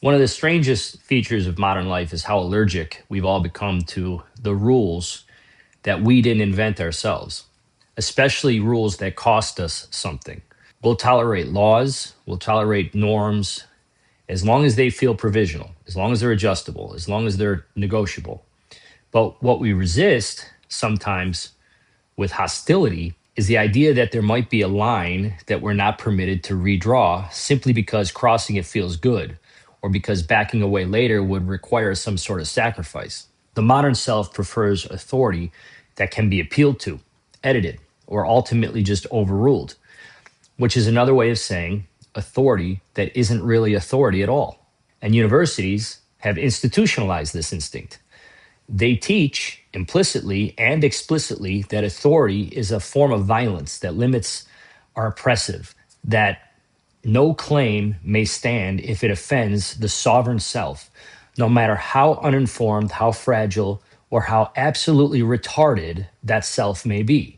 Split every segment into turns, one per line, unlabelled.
One of the strangest features of modern life is how allergic we've all become to the rules that we didn't invent ourselves, especially rules that cost us something. We'll tolerate laws, we'll tolerate norms as long as they feel provisional, as long as they're adjustable, as long as they're negotiable. But what we resist sometimes with hostility is the idea that there might be a line that we're not permitted to redraw simply because crossing it feels good or because backing away later would require some sort of sacrifice. The modern self prefers authority that can be appealed to, edited, or ultimately just overruled, which is another way of saying authority that isn't really authority at all. And universities have institutionalized this instinct. They teach implicitly and explicitly that authority is a form of violence that limits are oppressive, that no claim may stand if it offends the sovereign self, no matter how uninformed, how fragile, or how absolutely retarded that self may be.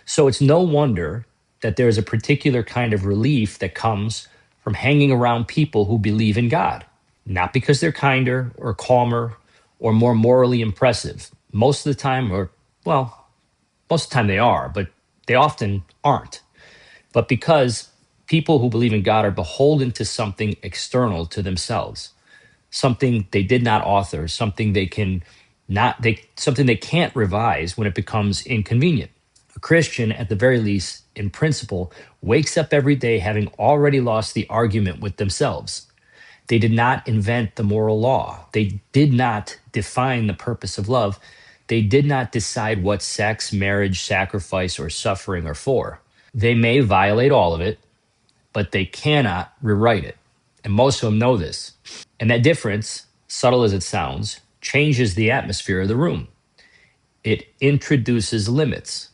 So it's no wonder that there's a particular kind of relief that comes from hanging around people who believe in God, not because they're kinder or calmer or more morally impressive. Most of the time, most of the time they are, but they often aren't. But because people who believe in God are beholden to something external to themselves, something they did not author, something they can't revise when it becomes inconvenient. A Christian, at the very least, in principle, wakes up every day having already lost the argument with themselves. They did not invent the moral law. They did not define the purpose of love. They did not decide what sex, marriage, sacrifice, or suffering are for. They may violate all of it, but they cannot rewrite it. And most of them know this. And that difference, subtle as it sounds, changes the atmosphere of the room. It introduces limits.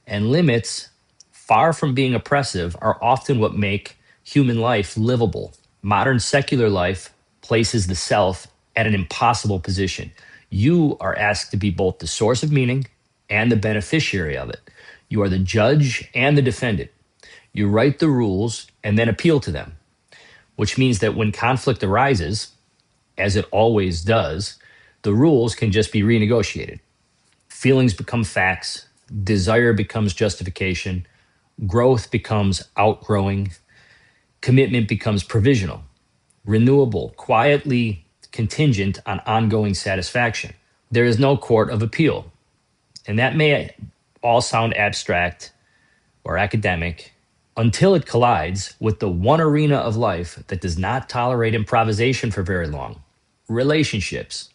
And limits, far from being oppressive, are often what make human life livable. Modern secular life places the self at an impossible position. You are asked to be both the source of meaning and the beneficiary of it. You are the judge and the defendant. You write the rules and then appeal to them, which means that when conflict arises, as it always does, the rules can just be renegotiated. Feelings become facts, desire becomes justification, growth becomes outgrowing, commitment becomes provisional, renewable, quietly contingent on ongoing satisfaction. There is no court of appeal. And that may all sound abstract or academic until it collides with the one arena of life that does not tolerate improvisation for very long: relationships.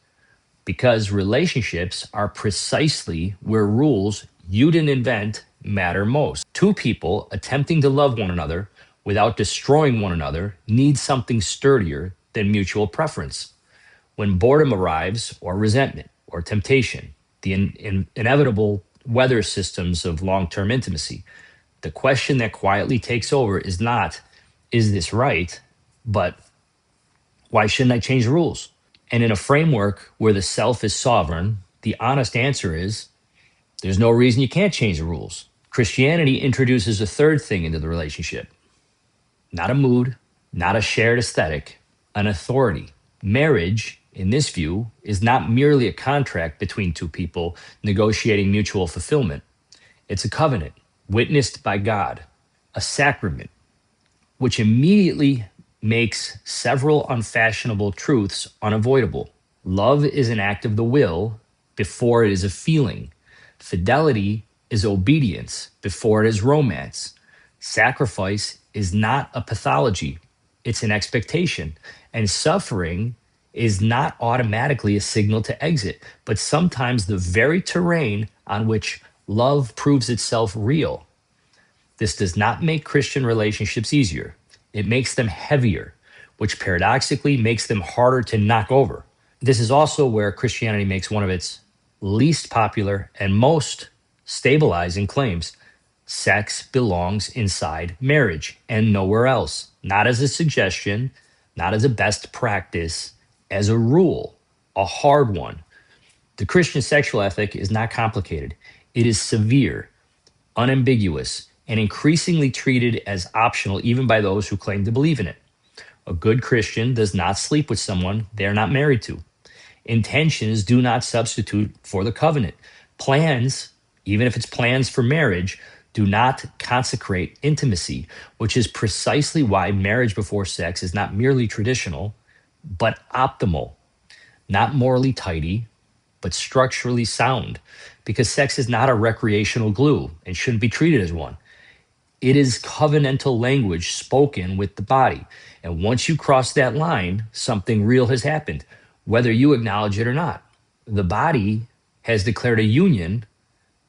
Because relationships are precisely where rules you didn't invent matter most. Two people attempting to love one another without destroying one another need something sturdier than mutual preference. When boredom arrives, or resentment, or temptation, the inevitable weather systems of long-term intimacy, the question that quietly takes over is not, is this right? But why shouldn't I change the rules? And in a framework where the self is sovereign, the honest answer is there's no reason you can't change the rules. Christianity introduces a third thing into the relationship: not a mood, not a shared aesthetic, an authority. Marriage, in this view, is not merely a contract between two people negotiating mutual fulfillment. It's a covenant witnessed by God, a sacrament, which immediately makes several unfashionable truths unavoidable. Love is an act of the will before it is a feeling. Fidelity is obedience before it is romance. Sacrifice is not a pathology, it's an expectation. And suffering is not automatically a signal to exit, but sometimes the very terrain on which love proves itself real. This does not make Christian relationships easier. It makes them heavier, which paradoxically makes them harder to knock over. This is also where Christianity makes one of its least popular and most stabilizing claims: sex belongs inside marriage and nowhere else. Not as a suggestion, not as a best practice, as a rule, a hard one. The Christian sexual ethic is not complicated. It is severe, unambiguous, and increasingly treated as optional even by those who claim to believe in it. A good Christian does not sleep with someone they're not married to. Intentions do not substitute for the covenant. Plans, even if it's plans for marriage, do not consecrate intimacy, which is precisely why marriage before sex is not merely traditional, but optimal, not morally tidy, but structurally sound, because sex is not a recreational glue and shouldn't be treated as one. It is covenantal language spoken with the body. And once you cross that line, something real has happened, whether you acknowledge it or not. The body has declared a union,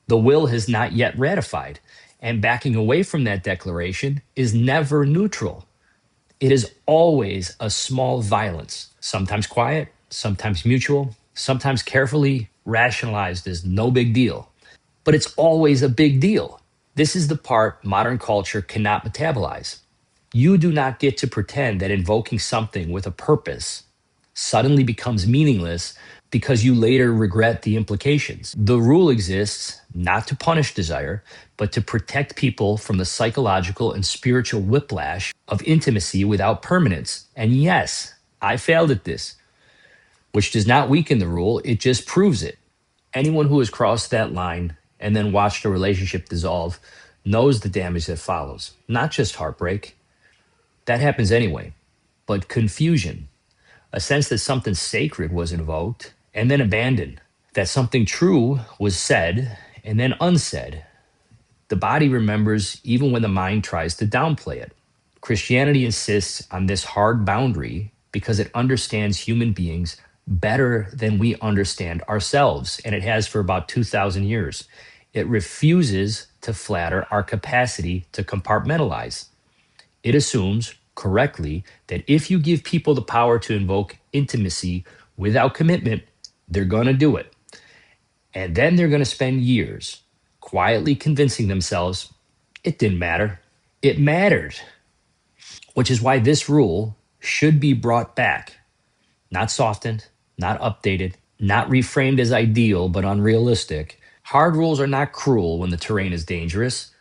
the will has not yet ratified. And backing away from that declaration is never neutral. It is always a small violence, sometimes quiet, sometimes mutual, sometimes carefully rationalized as no big deal. But it's always a big deal. This is the part modern culture cannot metabolize. You do not get to pretend that invoking something with a purpose suddenly becomes meaningless because you later regret the implications. The rule exists not to punish desire, but to protect people from the psychological and spiritual whiplash of intimacy without permanence. And yes, I failed at this, which does not weaken the rule, it just proves it. Anyone who has crossed that line and then watched a relationship dissolve knows the damage that follows. Not just heartbreak, that happens anyway, but confusion, a sense that something sacred was invoked and then abandoned, that something true was said and then unsaid. The body remembers even when the mind tries to downplay it. Christianity insists on this hard boundary because it understands human beings better than we understand ourselves, and it has for about 2,000 years. It refuses to flatter our capacity to compartmentalize. It assumes, correctly, that if you give people the power to invoke intimacy without commitment, they're going to do it. And then they're going to spend years quietly convincing themselves it didn't matter. It mattered, which is why this rule should be brought back, not softened, not updated, not reframed as ideal but unrealistic. Hard rules are not cruel when the terrain is dangerous,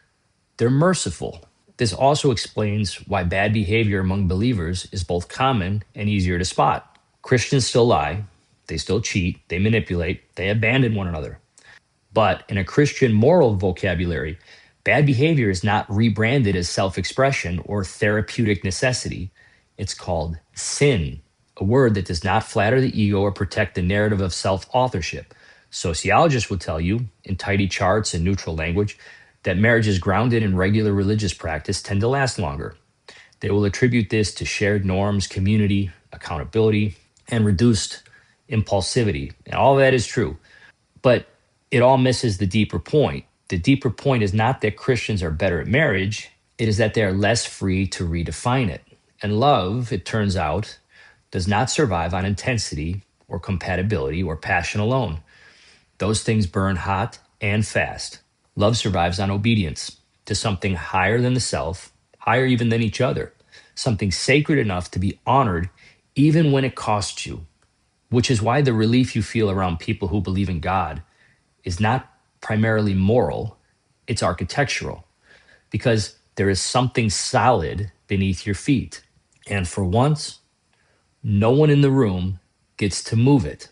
they're merciful. This also explains why bad behavior among believers is both common and easier to spot. Christians still lie, they still cheat, they manipulate, they abandon one another. But in a Christian moral vocabulary, bad behavior is not rebranded as self expression or therapeutic necessity. It's called sin, a word that does not flatter the ego or protect the narrative of self authorship. Sociologists will tell you, in tidy charts and neutral language, that marriages grounded in regular religious practice tend to last longer. They will attribute this to shared norms, community, accountability, and reduced impulsivity. And all that is true. But it all misses the deeper point. The deeper point is not that Christians are better at marriage, it is that they are less free to redefine it. And love, it turns out, does not survive on intensity or compatibility or passion alone. Those things burn hot and fast. Love survives on obedience to something higher than the self, higher even than each other, something sacred enough to be honored even when it costs you, which is why the relief you feel around people who believe in God is not primarily moral, it's architectural, because there is something solid beneath your feet. And for once, no one in the room gets to move it.